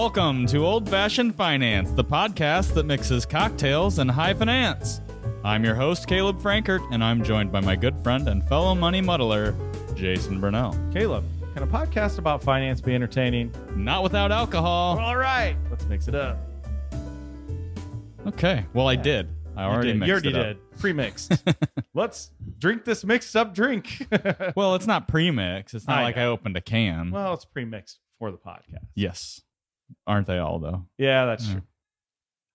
Welcome to Old Fashioned Finance, the podcast that mixes cocktails and high finance. I'm your host, Caleb Frankert, and I'm joined by my good friend and fellow money muddler, Jason Burnell. Caleb, can a podcast about finance be entertaining? Not without alcohol. All right, let's mix it up. Okay, well, I did. I already mixed it up. You already did. Pre-mixed. Let's drink this mixed up drink. Well, it's not pre-mix. It's not like I opened a can. Well, it's pre-mixed for the podcast. Yes. Aren't they all, though? Yeah, that's true.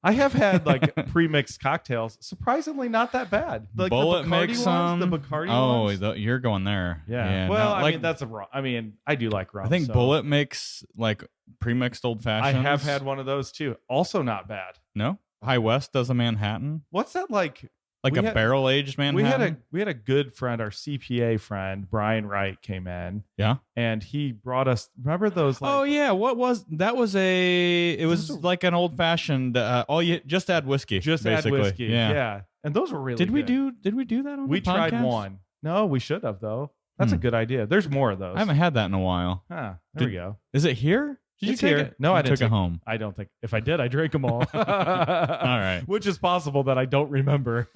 I have had like pre-mixed cocktails. Surprisingly, not that bad. Like Bullet the Bacardi mix ones, the Bacardi ones. Oh, you're going there. Yeah. Well, I mean, that's a rum. I mean, I do like rum. I think Bullet mix like pre-mixed old fashions. I have had one of those too. Also not bad. No? High West does a Manhattan. What's that like? Like a barrel-aged Manhattan? We had a good friend, our CPA friend, Brian Wright, came in. Yeah. And he brought us, remember those? Like, oh, yeah. What was, that was it was like an old-fashioned, you just add whiskey. Just basically. add whiskey. Yeah. And those were really Did we good. do that on We the podcast? tried one. No, we should have, though. That's a good idea. There's more of those. I haven't had that in a while. There we go. Is it here? Did you take it? No, I didn't took it home. I don't think. If I did, I drank them all. All right. Which is possible that I don't remember.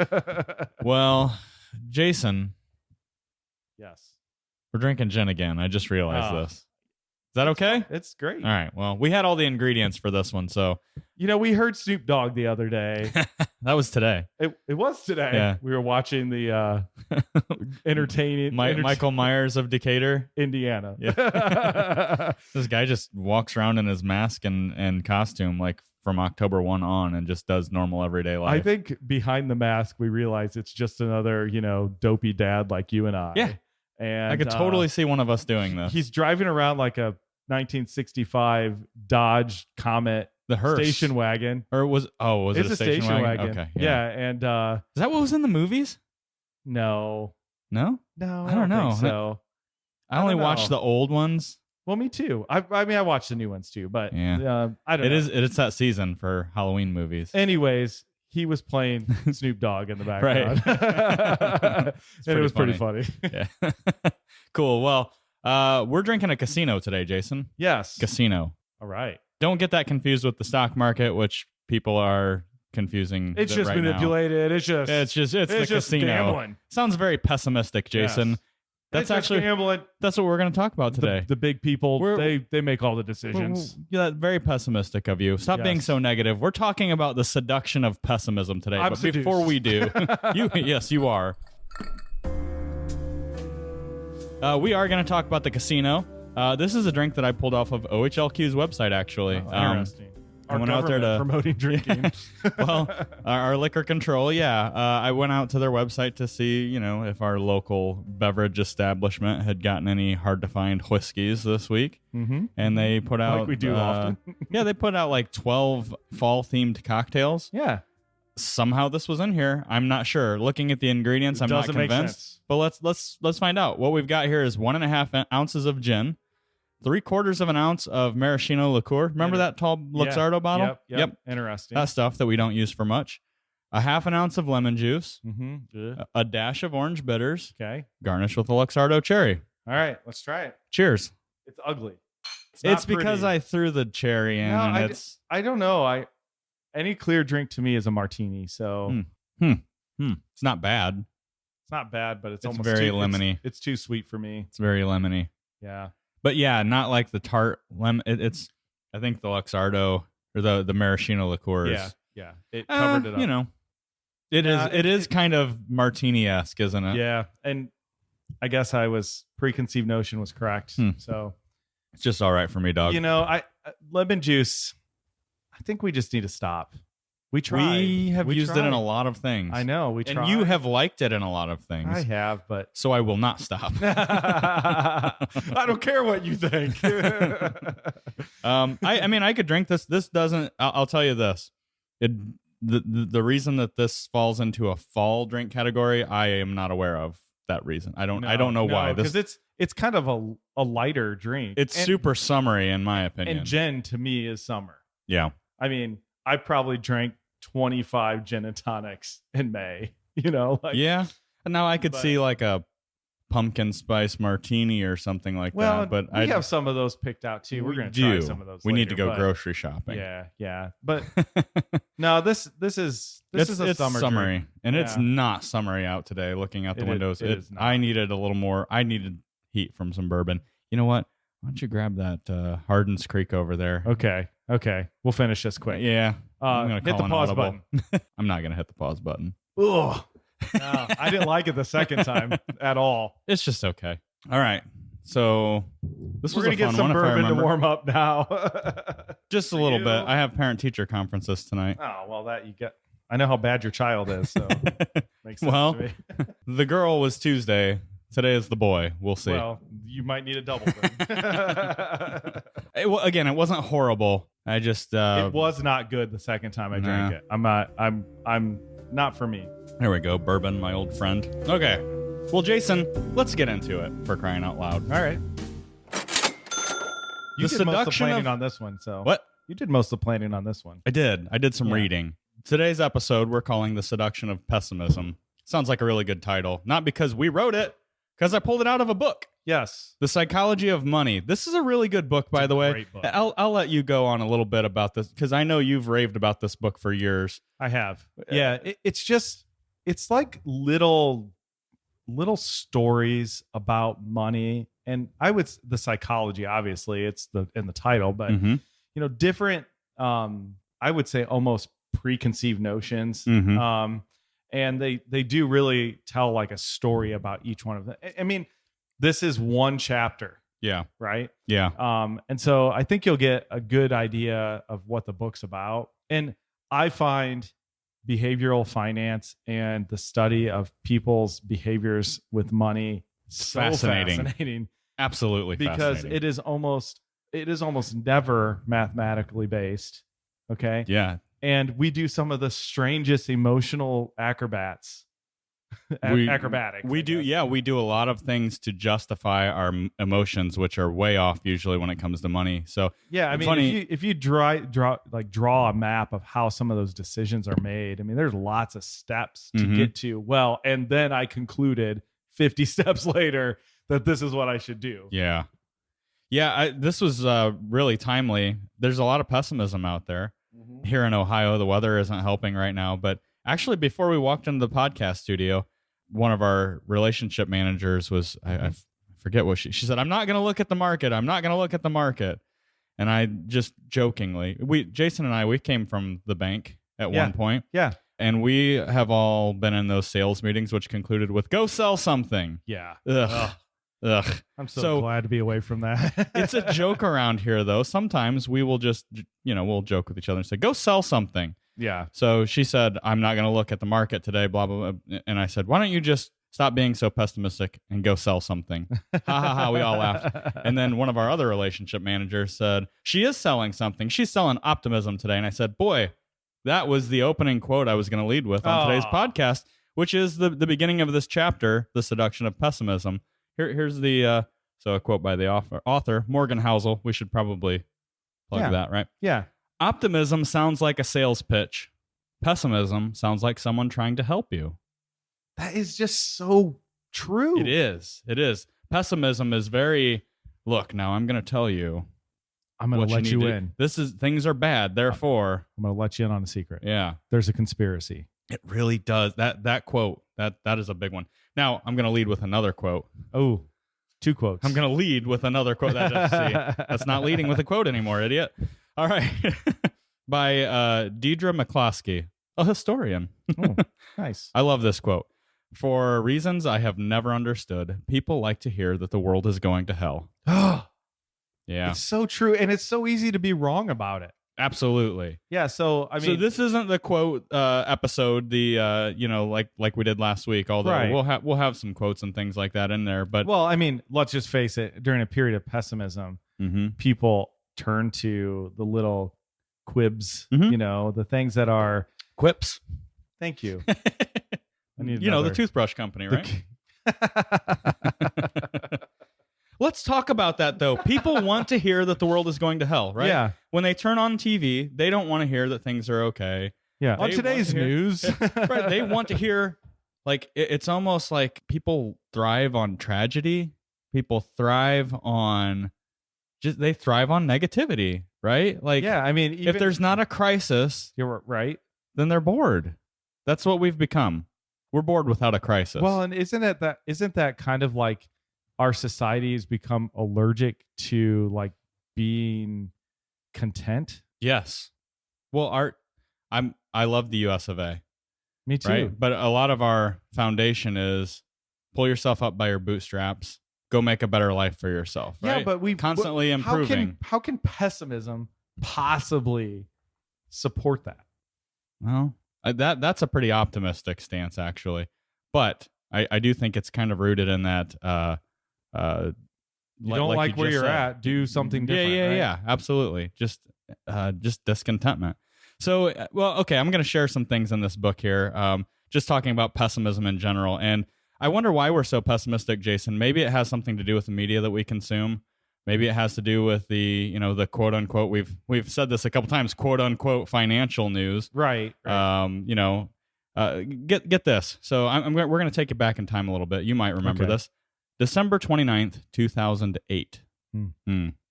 Well, Jason. Yes. We're drinking gin again. I just realized this. Is that okay? It's great. All right. Well, we had all the ingredients for this one, so. You know, we heard Snoop Dogg the other day. That was today. It was today. Yeah. We were watching the entertaining Michael Myers of Decatur, Indiana. Yeah. This guy just walks around in his mask and costume like from October 1 on and just does normal everyday life. I think behind the mask, we realize it's just another, dopey dad like you and I. Yeah. And I could totally see one of us doing this. He's driving around like a 1965 Dodge Comet. The hearse station wagon. Or was it a station wagon? Okay. Yeah. And is that what was in the movies? No. No? No. I don't know. Think so. I only watched the old ones. Well, me too. I mean, I watched the new ones too, but yeah. I don't know. It's that season for Halloween movies. Anyways, he was playing Snoop Dogg in the background. Right. And it was pretty funny. Yeah. Cool. Well, we're drinking a Casino today, Jason. Yes. Casino. All right. Don't get that confused with the stock market, which people are confusing. It's just right manipulated. Now. It's the just casino. Gambling. Sounds very pessimistic, Jason. Yes. That's actually gambling. That's what we're going to talk about today. The big people, they make all the decisions. Yeah, very pessimistic of you. Stop being so negative. We're talking about the seduction of pessimism today. But before we do, you are. We are going to talk about the Casino. This is a drink that I pulled off of OHLQ's website, actually. Interesting. I went out there to promoting drinking. Well, our liquor control, I went out to their website to see, if our local beverage establishment had gotten any hard-to-find whiskeys this week. Mm-hmm. And they put out... Like we do often. Yeah, they put out like 12 fall-themed cocktails. Yeah. Somehow this was in here. I'm not sure. Looking at the ingredients, I'm not convinced. But let's find out. What we've got here is 1.5 ounces of gin, 3/4 of an ounce of maraschino liqueur. Remember that tall Luxardo bottle? Yep. Interesting. That stuff that we don't use for much. A 1/2 ounce of lemon juice. Mm-hmm. A dash of orange bitters. Okay. Garnished with a Luxardo cherry. All right, let's try it. Cheers. It's ugly. It's because I threw the cherry in. I don't know. Any clear drink to me is a martini. So It's not bad. It's not bad, but it's almost very lemony. It's too sweet for me. It's very lemony. Yeah. But yeah, not like the tart lemon. It's I think the Luxardo or the maraschino liqueurs. Yeah. It covered it up. It is kind of martini-esque, isn't it? Yeah. And I guess preconceived notion was correct. So it's just all right for me, dog. Lemon juice, I think we just need to stop. We tried. We have used it in a lot of things. I know. We tried. And you have liked it in a lot of things. I have, but... So I will not stop. I don't care what you think. I mean, I could drink this. This doesn't... I'll tell you this. The reason that this falls into a fall drink category, I am not aware of that reason. I don't know why. Because it's kind of a lighter drink. It's super summery, in my opinion. And gin, to me, is summer. Yeah. I mean... I probably drank 25 gin and tonics in May, Yeah. And now I could see like a pumpkin spice martini or something like that. But we have some of those picked out too. We're going to try some of those. We later, need to go grocery shopping. Yeah. But no, this is a summery, drink. and it's not summery out today. Looking out the windows, it is not. I needed a little more. I needed heat from some bourbon. You know what? Why don't you grab that Hardin's Creek over there? Okay. We'll finish this quick. Yeah. I'm gonna hit the pause button. I'm not gonna hit the pause button. Ugh. No, I didn't like it the second time at all. It's just okay. All right. So this was We're gonna a fun get some one, bourbon if I to warm up now. Just a little bit. I have parent-teacher conferences tonight. Oh well, that you get. I know how bad your child is, so makes sense to me. The girl was Tuesday. Today is the boy. We'll see. Well, you might need a double then. Again, it wasn't horrible. I just it was not good the second time I drank it. I'm not for me. There we go, bourbon, my old friend. Okay. Well, Jason, let's get into it, for crying out loud. All right. You did most of the planning on this one, so what? You did most of the planning on this one. I did some reading. Today's episode we're calling The Seduction of Pessimism. Sounds like a really good title. Not because we wrote it, because I pulled it out of a book. Yes. The Psychology of Money. This is a really good book, by the way. Great book. I'll let you go on a little bit about this, because I know you've raved about this book for years. I have. Yeah. It's like little stories about money. And the psychology, obviously, it's in the title, but different, I would say almost preconceived notions. And they do really tell like a story about each one of them. I mean, this is one chapter. Yeah. Right. Yeah. And so I think you'll get a good idea of what the book's about. And I find behavioral finance and the study of people's behaviors with money so fascinating. Absolutely because fascinating. it is almost never mathematically based. Okay. Yeah. And we do some of the strangest emotional acrobatics. Acrobatics. We do a lot of things to justify our emotions, which are way off usually when it comes to money. So yeah, I mean, if you draw a map of how some of those decisions are made, I mean, there's lots of steps to get to. Well, and then I concluded 50 steps later that this is what I should do. Yeah. Yeah, this was really timely. There's a lot of pessimism out there. Here in Ohio, the weather isn't helping right now. But actually, before we walked into the podcast studio, one of our relationship managers was, I forget what she said, I'm not going to look at the market. I'm not going to look at the market. And I just jokingly, Jason and I, we came from the bank at one point. Yeah. And we have all been in those sales meetings, which concluded with, go sell something. Yeah. Ugh. I'm so glad to be away from that. It's a joke around here, though. Sometimes we will just, we'll joke with each other and say, go sell something. Yeah. So she said, I'm not going to look at the market today, blah, blah, blah. And I said, why don't you just stop being so pessimistic and go sell something? Ha, ha, ha. We all laughed. And then one of our other relationship managers said, she is selling something. She's selling optimism today. And I said, boy, that was the opening quote I was going to lead with on today's podcast, which is the beginning of this chapter, The Seduction of Pessimism. Here's the a quote by the author, Morgan Housel. We should probably plug that, right? Yeah. Optimism sounds like a sales pitch. Pessimism sounds like someone trying to help you. That is just so true. It is. Pessimism is very, look, now I'm going to tell you. I'm going to let you in. Things are bad, therefore. I'm going to let you in on a secret. Yeah. There's a conspiracy. It really does. That quote, that is a big one. Now, I'm going to lead with another quote. Oh, two quotes. I'm going to lead with another quote. That's not leading with a quote anymore, idiot. All right. By Deidre McCloskey, a historian. Oh, nice. I love this quote. For reasons I have never understood, people like to hear that the world is going to hell. Yeah. It's so true. And it's so easy to be wrong about it. Absolutely. Yeah. So, I mean, so this isn't the quote episode, like we did last week, although we'll have some quotes and things like that in there. But well, I mean, let's just face it, during a period of pessimism, people turn to the little quibs, the things that are quips. Thank you. The toothbrush company, right? Let's talk about that, though. People want to hear that the world is going to hell, right? Yeah. When they turn on TV, they don't want to hear that things are okay. Yeah. On today's news. Right. They want to hear Like it's almost like people thrive on tragedy. People thrive on they thrive on negativity, right? Like, yeah, I mean, if there's not a crisis, you're right, then they're bored. That's what we've become. We're bored without a crisis. Well, and isn't that kind of like our society has become allergic to like being content? Yes. Well, I love the US of A. Me too. Right? But a lot of our foundation is pull yourself up by your bootstraps. Go make a better life for yourself. Right? Yeah, but we constantly improving. How can pessimism possibly support that? Well, that's a pretty optimistic stance, actually. But I do think it's kind of rooted in that. You don't like where you're at. Do something different. Yeah, absolutely. Just discontentment. So, well, okay, I'm going to share some things in this book here. Just talking about pessimism in general, and I wonder why we're so pessimistic, Jason. Maybe it has something to do with the media that we consume. Maybe it has to do with the quote unquote, we've said this a couple times, quote unquote financial news. Right. Get this. So we're going to take it back in time a little bit. You might remember this. December 29th, 2008.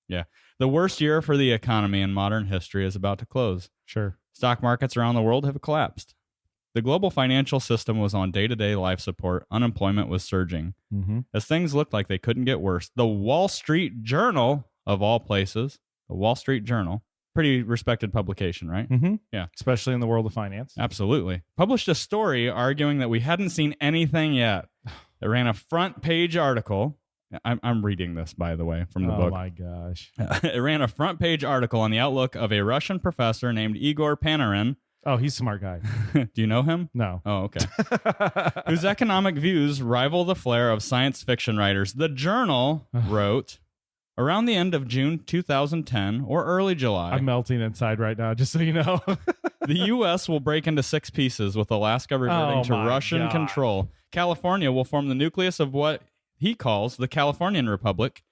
Yeah. The worst year for the economy in modern history is about to close. Sure. Stock markets around the world have collapsed. The global financial system was on day-to-day life support. Unemployment was surging. Mm-hmm. As things looked like they couldn't get worse, the Wall Street Journal, of all places, the Wall Street Journal, pretty respected publication, right? Mm-hmm. Yeah. Especially in the world of finance. Absolutely. Published a story arguing that we hadn't seen anything yet. It ran a front page article. I'm reading this, by the way, from the book. Oh, my gosh. It ran a front page article on the outlook of a Russian professor named Igor Panarin. Oh, he's a smart guy. Do you know him? No. Oh, okay. Whose economic views rival the flair of science fiction writers. The Journal wrote, around the end of June 2010 or early July. I'm melting inside right now, just so you know. The U.S. will break into 6 pieces, with Alaska reverting to Russian control. California will form the nucleus of what he calls the Californian Republic,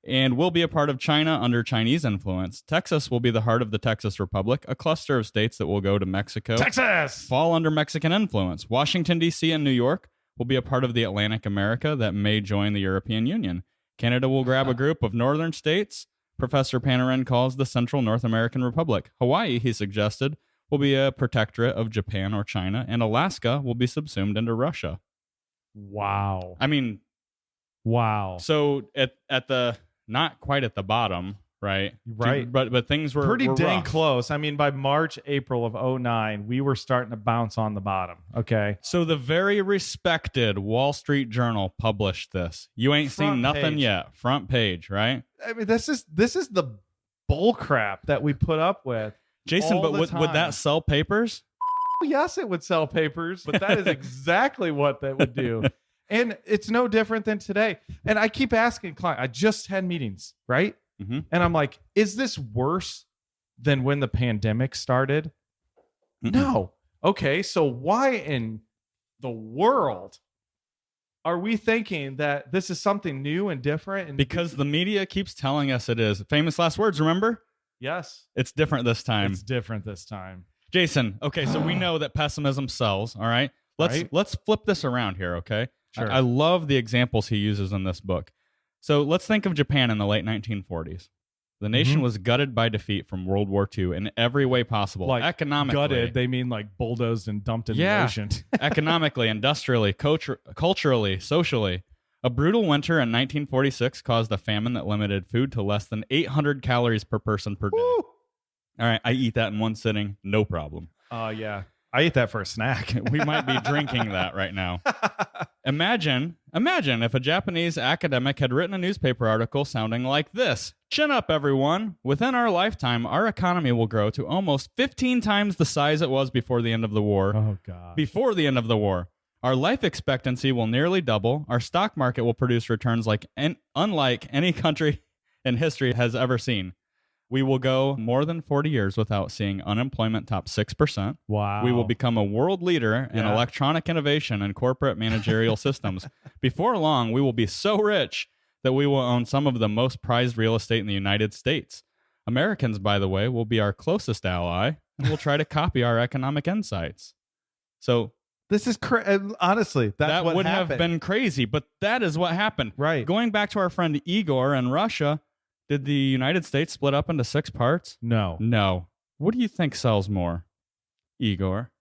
and will be a part of China under Chinese influence. Texas will be the heart of the Texas Republic, a cluster of states that will go to Mexico. Texas! Fall under Mexican influence. Washington, D.C. and New York will be a part of the Atlantic America that may join the European Union. Canada will grab a group of northern states Professor Panarin calls the Central North American Republic. Hawaii, he suggested, will be a protectorate of Japan or China, and Alaska will be subsumed into Russia. Wow. I mean... Wow. So at the... Not quite at the bottom, right? Right. But things were pretty dang rough. close. I mean, by March, April of 2009, we were starting to bounce on the bottom. Okay. So the very respected Wall Street Journal published this. You ain't seen nothing yet. Front page, right? I mean, this is the bull crap that we put up with. Jason, but would that sell papers? Yes, it would sell papers, but that is exactly what that would do. And it's no different than today. And I keep asking clients, I just had meetings, right? Mm-hmm. And I'm like, is this worse than when the pandemic started? Mm-mm. No. Okay, so why in the world are we thinking that this is something new and different? And because the media keeps telling us it is. Famous last words, remember? Yes. It's different this time. It's different this time. Jason, okay, so we know that pessimism sells, all right? Let's flip this around here, okay? Sure. I love the examples he uses in this book. So let's think of Japan in the late 1940s. The nation was gutted by defeat from World War II in every way possible. Like economically. Gutted, they mean like bulldozed and dumped in the ocean. Economically, industrially, culturally, socially. A brutal winter in 1946 caused a famine that limited food to less than 800 calories per person per day. Woo! All right, I eat that in one sitting, no problem. Yeah. I ate that for a snack. We might be drinking that right now. Imagine if a Japanese academic had written a newspaper article sounding like this. Chin up, everyone. Within our lifetime, our economy will grow to almost 15 times the size it was before the end of the war. Oh, God. Before the end of the war. Our life expectancy will nearly double. Our stock market will produce returns unlike any country in history has ever seen. We will go more than 40 years without seeing unemployment top 6%. Wow. We will become a world leader in electronic innovation and corporate managerial systems. Before long, we will be so rich that we will own some of the most prized real estate in the United States. Americans, by the way, will be our closest ally and will try to copy our economic insights. So This is honestly, that what would happened. have been crazy, but that is what happened. Right. Going back to our friend Igor and Russia, did the United States split up into 6 parts? No. What do you think sells more? Igor,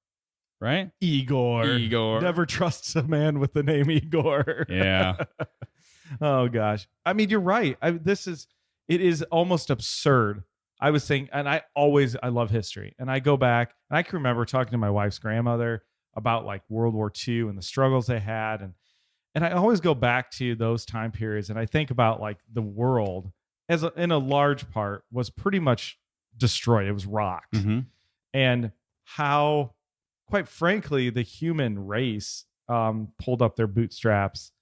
right? Igor. Never trusts a man with the name Igor. Yeah. Oh gosh. I mean, you're right. It is almost absurd. I was saying, and I love history, and I go back and I can remember talking to my wife's grandmother about like World War II and the struggles they had. And I always go back to those time periods. And I think about like the world in a large part was pretty much destroyed. It was rocked. Mm-hmm. And how, quite frankly, the human race pulled up their bootstraps.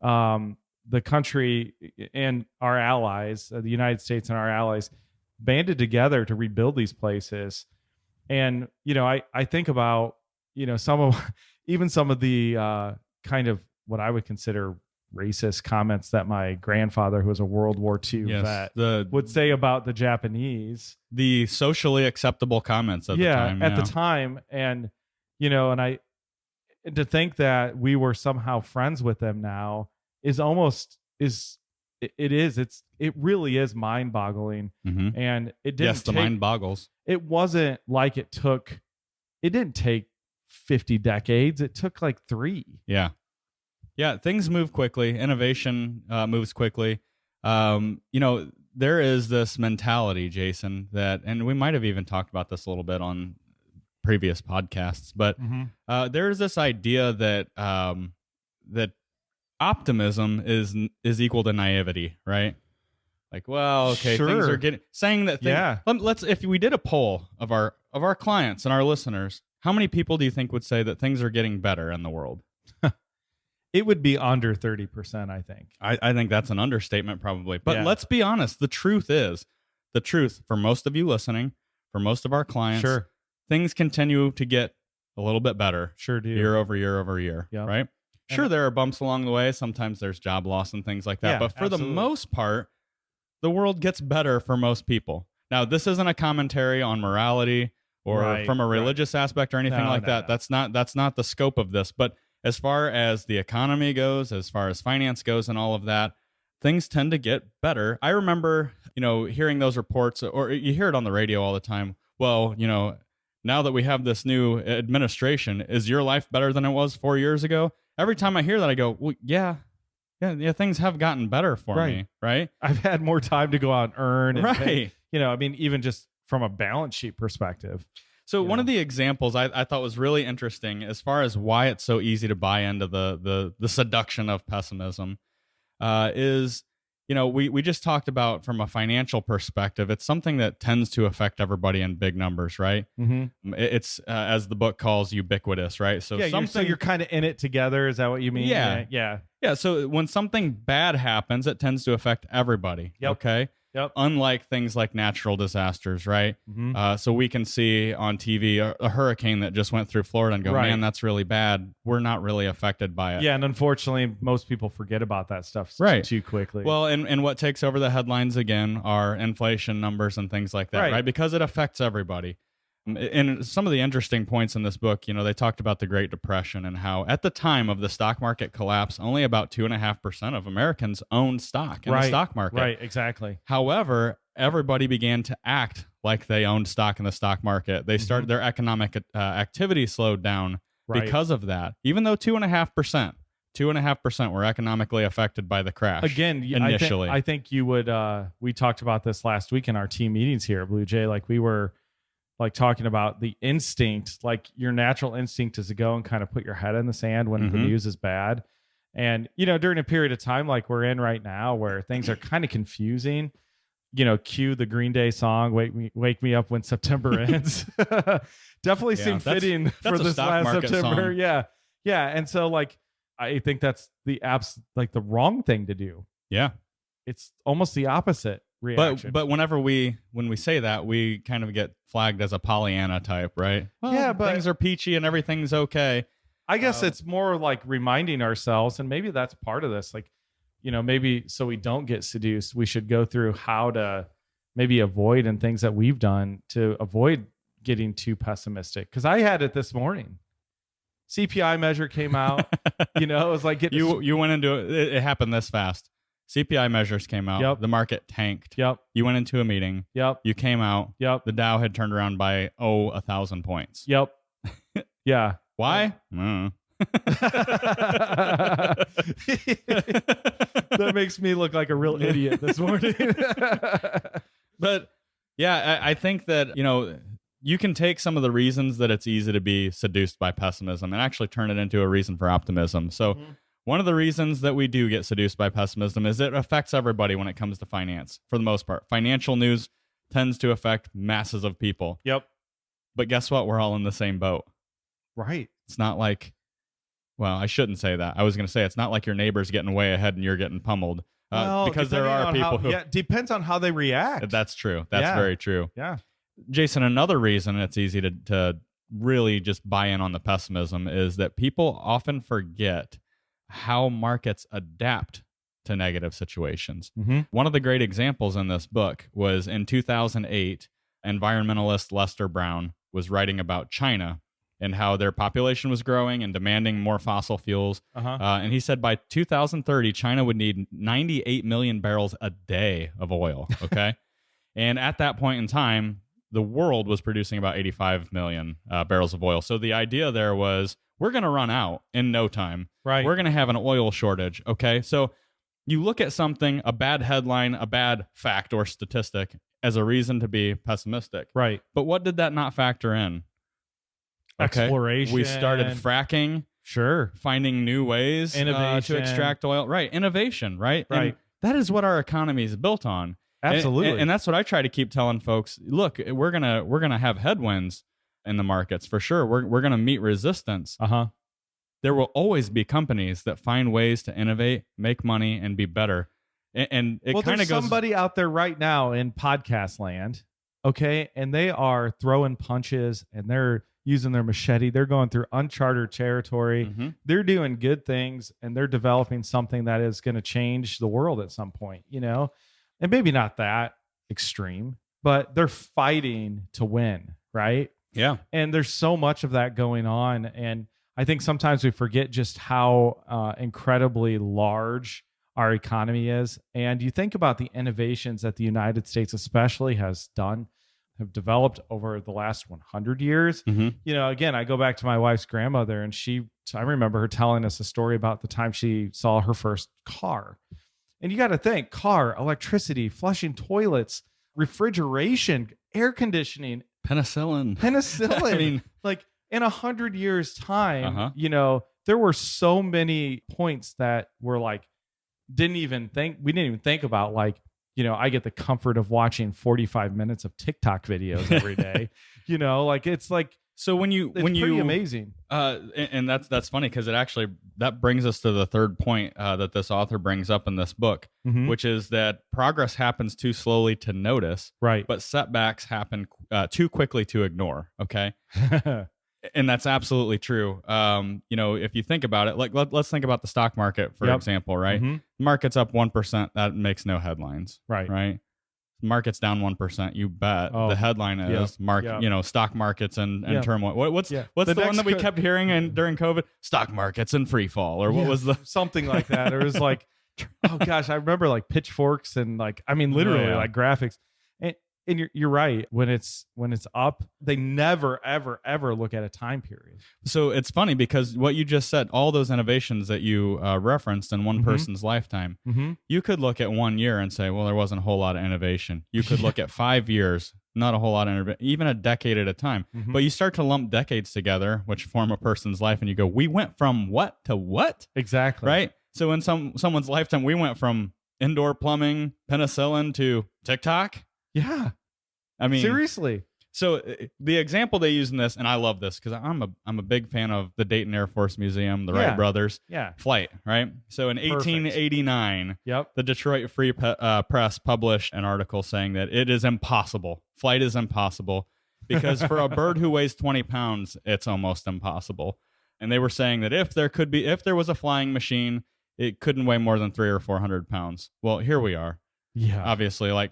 The country and our allies, the United States and our allies, banded together to rebuild these places. And, I think about, some of the kind of what I would consider racist comments that my grandfather, who was a World War II vet, would say about the Japanese. The socially acceptable comments at the time. At the time. And, and to think that we were somehow friends with them now it really is mind boggling. Mm-hmm. And it didn't the mind boggles. It wasn't like it didn't take 50 decades. It took like 3. Yeah. Things move quickly. Innovation moves quickly. There is this mentality, Jason, and we might have even talked about this a little bit on previous podcasts, but there is this idea that optimism is equal to naivety, right? Like, well, okay, sure. Things are saying that. Let's if we did a poll of our clients and our listeners, how many people do you think would say that things are getting better in the world? It would be under 30%, I think. I think that's an understatement, probably. But let's be honest. The truth for most of you listening, for most of our clients, sure, things continue to get a little bit better. Sure do. Year over year over year, right? Sure, there are bumps along the way. Sometimes there's job loss and things like that. Yeah, but for absolutely. the most part, the world gets better for most people. Now, this isn't a commentary on morality or from a religious aspect or anything like that. No. That's not the scope of this. But as far as the economy goes, as far as finance goes and all of that, things tend to get better. I remember, hearing those reports, or you hear it on the radio all the time. Well, now that we have this new administration, is your life better than it was 4 years ago? Every time I hear that, I go, well, yeah, things have gotten better for me, right? I've had more time to go out and earn. And right. Even just from a balance sheet perspective. So one of the examples I thought was really interesting as far as why it's so easy to buy into the seduction of pessimism is, we just talked about from a financial perspective, it's something that tends to affect everybody in big numbers, right? Mm-hmm. It's, as the book calls, ubiquitous, right? So you're kind of in it together. Is that what you mean? Yeah. So when something bad happens, it tends to affect everybody. Yep. Okay. Yep. Unlike things like natural disasters, right? Mm-hmm. So we can see on TV a hurricane that just went through Florida and go, man, that's really bad. We're not really affected by it. Yeah, and unfortunately, most people forget about that stuff too quickly. Well, and what takes over the headlines again are inflation numbers and things like that, right? Because it affects everybody. And some of the interesting points in this book, they talked about the Great Depression and how at the time of the stock market collapse, only about 2.5% of Americans owned stock in the stock market. Right, exactly. However, everybody began to act like they owned stock in the stock market. They started their economic activity slowed down because of that. Even though 2.5% were economically affected by the crash. Again, initially, I think you would. We talked about this last week in our team meetings here at Blue Jay. Like we were. Like talking about the instinct, like your natural instinct is to go and kind of put your head in the sand when the news is bad. And, during a period of time like we're in right now where things are kind of confusing, cue the Green Day song, Wake Me Up When September Ends. Definitely seemed fitting for this last September. Song. Yeah. Yeah. And so like, I think that's the wrong thing to do. Yeah. It's almost the opposite. Reaction. But when we say that, we kind of get flagged as a Pollyanna type, right? Well, but things are peachy and everything's okay. I guess it's more like reminding ourselves, and maybe that's part of this. Like, maybe so we don't get seduced, we should go through how to maybe avoid and things that we've done to avoid getting too pessimistic. Because I had it this morning. CPI measure came out. It was like you went into it. It happened this fast. CPI measures came out. Yep. The market tanked. Yep. You went into a meeting. Yep. You came out. Yep. The Dow had turned around by 1,000 points. Yep. Yeah. Why? That makes me look like a real idiot this morning. But yeah, I think that, you can take some of the reasons that it's easy to be seduced by pessimism and actually turn it into a reason for optimism. So one of the reasons that we do get seduced by pessimism is it affects everybody when it comes to finance, for the most part. Financial news tends to affect masses of people. Yep. But guess what? We're all in the same boat. Right. It's not like, well, I shouldn't say that. I was going to say it's not like your neighbor's getting way ahead and you're getting pummeled. Because there are people who... Yeah, depends on how they react. That's true. That's very true. Yeah. Jason, another reason it's easy to really just buy in on the pessimism is that people often forget how markets adapt to negative situations. One of the great examples in this book was in 2008, environmentalist Lester Brown was writing about China and how their population was growing and demanding more fossil fuels. And he said by 2030, China would need 98 million barrels a day of oil. Okay. And at that point in time, the world was producing about 85 million barrels of oil. So the idea there was, we're going to run out in no time. Right. We're going to have an oil shortage. Okay. So you look at something, a bad headline, a bad fact or statistic as a reason to be pessimistic. Right. But what did that not factor in? Okay. Exploration. We started fracking. Sure. Finding new ways to extract oil. Right. Innovation. Right. Right. And that is what our economy is built on. Absolutely. And that's what I try to keep telling folks. Look, we're gonna have headwinds in the markets for sure. We're gonna meet resistance. There will always be companies that find ways to innovate, make money, and be better. And it kind of goes. Somebody out there right now in podcast land, okay, and they are throwing punches and they're using their machete. They're going through uncharted territory. They're doing good things and they're developing something that is going to change the world at some point, and maybe not that extreme, but they're fighting to win, right? Yeah. And there's so much of that going on. And I think sometimes we forget just how incredibly large our economy is. And you think about the innovations that the United States especially have developed over the last 100 years. Again, I go back to my wife's grandmother, and I remember her telling us a story about the time she saw her first car. And you got to think, car, electricity, flushing toilets, refrigeration, air conditioning, penicillin. I mean, like in 100 years' time, there were so many points that were like, we didn't even think about, like, I get the comfort of watching 45 minutes of TikTok videos every day. It's like, so it's pretty amazing. And that's funny because that brings us to the third point that this author brings up in this book, which is that progress happens too slowly to notice, right? But setbacks happen too quickly to ignore. Okay. And that's absolutely true. If you think about it, like let's think about the stock market, for example, right? Market's up 1%. That makes no headlines. Right. Market's down 1%. You bet. The headline is stock markets and turmoil. What's the one that we kept hearing during COVID? Stock markets in free fall, or what was the something like that? It was like, oh gosh, I remember like pitchforks and literally like graphics. And you're right. When it's up, they never, ever, ever look at a time period. So it's funny because what you just said, all those innovations that you referenced in one person's lifetime, you could look at 1 year and say, well, there wasn't a whole lot of innovation. You could look at 5 years, not a whole lot of innovation, even a decade at a time. But you start to lump decades together, which form a person's life, and you go, we went from what to what? Exactly. Right? So in someone's lifetime, we went from indoor plumbing, penicillin to TikTok. Yeah. I mean, seriously. So the example they use in this, and I love this because I'm a big fan of the Dayton Air Force Museum, the Wright brothers, flight, right? So in 1889, the Detroit Free Press published an article saying that it is impossible. Flight is impossible because for a bird who weighs 20 pounds, it's almost impossible. And they were saying that if there was a flying machine, it couldn't weigh more than 300 or 400 pounds. Well, here we are. Yeah, obviously, like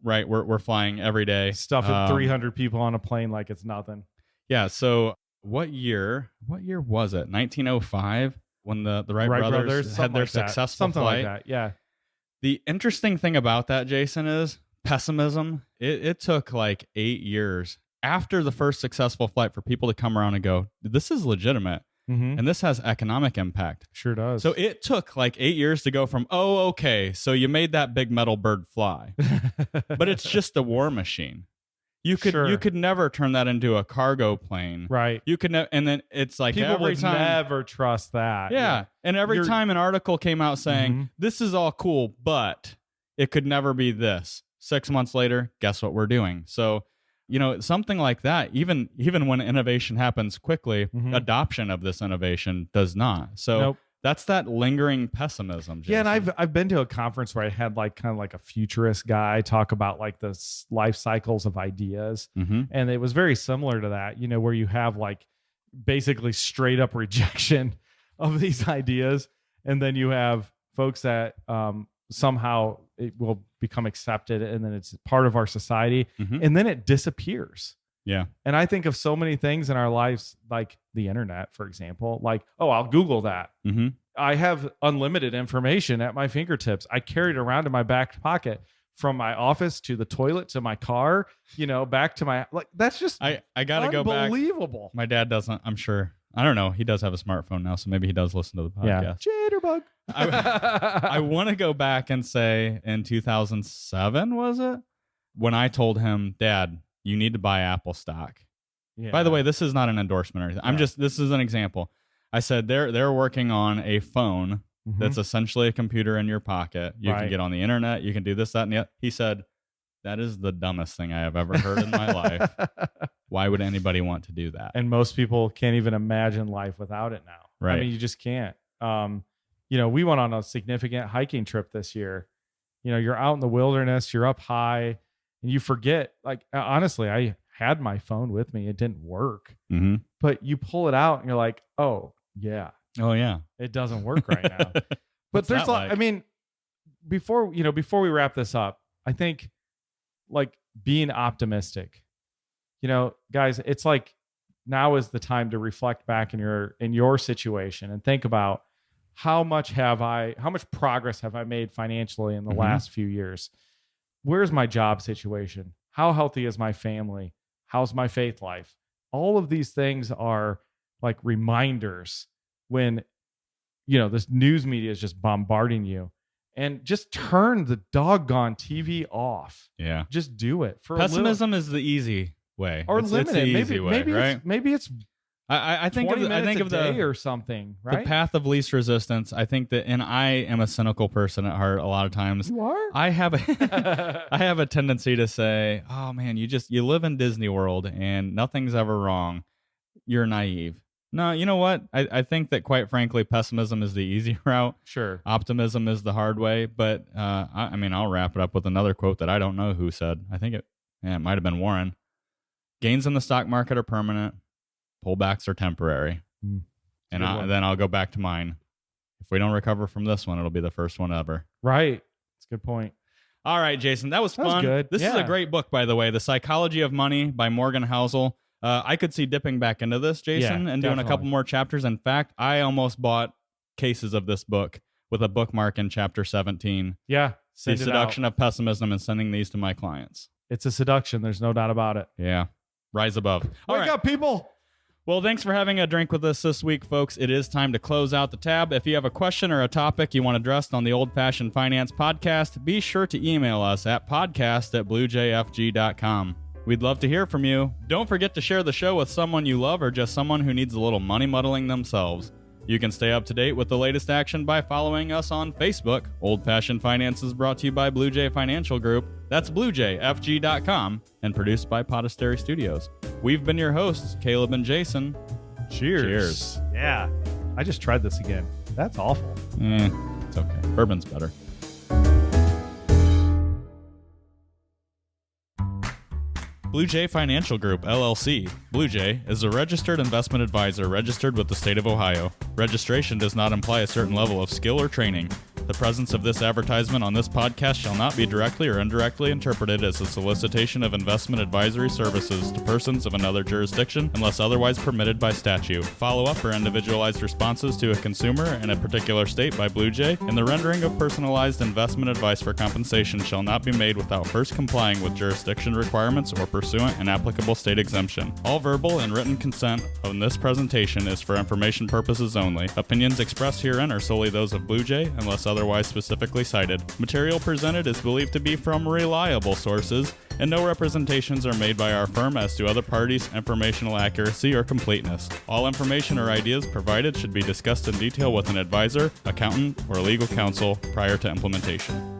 right, we're flying every day. Stuffing 300 people on a plane like it's nothing. Yeah, so what year was it? 1905 when the Wright brothers had their successful flight. Like that. Yeah. The interesting thing about that, Jason, is pessimism. It took like 8 years after the first successful flight for people to come around and go, this is legitimate. And this has economic impact. Sure does. So it took like 8 years to go from, oh, okay, so you made that big metal bird fly, but it's just a war machine. You could never turn that into a cargo plane. Right. You could and then it's like people every would time, never trust that. Yeah. And every time an article came out saying, this is all cool, but it could never be this. 6 months later, guess what we're doing? So, something like that, even when innovation happens quickly, adoption of this innovation does not. So that's that lingering pessimism, Jason. Yeah, and I've been to a conference where I had like kind of like a futurist guy talk about like the life cycles of ideas. And it was very similar to that, where you have like basically straight up rejection of these ideas. And then you have folks that somehow it will become accepted and then it's part of our society and then it disappears. Yeah. And I think of so many things in our lives, like the internet, for example, like, oh, I'll Google that. I have unlimited information at my fingertips. I carry it around in my back pocket from my office to the toilet to my car, back to my, like, that's just, I got to go back. Unbelievable. My dad doesn't, I'm sure. I don't know. He does have a smartphone now, so maybe he does listen to the podcast. Yeah. Jitterbug. I want to go back and say in 2007, was it? When I told him, Dad, you need to buy Apple stock. Yeah. By the way, this is not an endorsement or anything. This is an example. I said they're working on a phone that's essentially a computer in your pocket. You can get on the internet. You can do this, that, and the other. He said, that is the dumbest thing I have ever heard in my life. Why would anybody want to do that? And most people can't even imagine life without it now. Right. I mean, you just can't. We went on a significant hiking trip this year. You're out in the wilderness, you're up high, and you forget. Like, honestly, I had my phone with me. It didn't work. But you pull it out and you're like, oh, yeah. Oh, yeah. It doesn't work right now. But there's like, I mean, before we wrap this up, I think like being optimistic, guys, it's like now is the time to reflect back in your situation and think about how much progress have I made financially in the last few years? Where's my job situation? How healthy is my family? How's my faith life? All of these things are like reminders when, this news media is just bombarding you. And just turn the doggone TV off. Yeah. Just do it. Pessimism is the easy way. Or limit it. Maybe it's I think of the day or something, right? The path of least resistance. I think that, and I am a cynical person at heart a lot of times. You are? I have a tendency to say, oh man, you live in Disney World and nothing's ever wrong. You're naive. No, you know what? I think that quite frankly, pessimism is the easy route. Sure. Optimism is the hard way. But I'll wrap it up with another quote that I don't know who said. I think it might have been Warren. Gains in the stock market are permanent. Pullbacks are temporary. And then I'll go back to mine. If we don't recover from this one, it'll be the first one ever. Right. That's a good point. All right, Jason. That was fun. Was good. This is a great book, by the way. The Psychology of Money by Morgan Housel. I could see dipping back into this, Jason, and doing a couple more chapters. In fact, I almost bought cases of this book with a bookmark in chapter 17. Yeah. The Seduction of Pessimism, and sending these to my clients. It's a seduction. There's no doubt about it. Yeah. Rise above. Wake up, people. Well, thanks for having a drink with us this week, folks. It is time to close out the tab. If you have a question or a topic you want addressed on the Old Fashioned Finance podcast, be sure to email us at podcast@bluejfg.com. We'd love to hear from you. Don't forget to share the show with someone you love or just someone who needs a little money muddling themselves. You can stay up to date with the latest action by following us on Facebook. Old Fashioned Finance is brought to you by Blue Jay Financial Group. That's bluejfg.com and produced by Podastery Studios. We've been your hosts, Caleb and Jason. Cheers. Yeah. I just tried this again. That's awful. It's okay. Bourbon's better. Blue Jay Financial Group, LLC. Blue Jay is a registered investment advisor registered with the state of Ohio. Registration does not imply a certain level of skill or training. The presence of this advertisement on this podcast shall not be directly or indirectly interpreted as a solicitation of investment advisory services to persons of another jurisdiction unless otherwise permitted by statute. Follow-up or individualized responses to a consumer in a particular state by Blue Jay and the rendering of personalized investment advice for compensation shall not be made without first complying with jurisdiction requirements or pursuant an applicable state exemption. All verbal and written consent on this presentation is for information purposes only. Opinions expressed herein are solely those of Blue Jay unless otherwise specifically cited. Material presented is believed to be from reliable sources, and no representations are made by our firm as to other parties' informational accuracy or completeness. All information or ideas provided should be discussed in detail with an advisor, accountant, or legal counsel prior to implementation.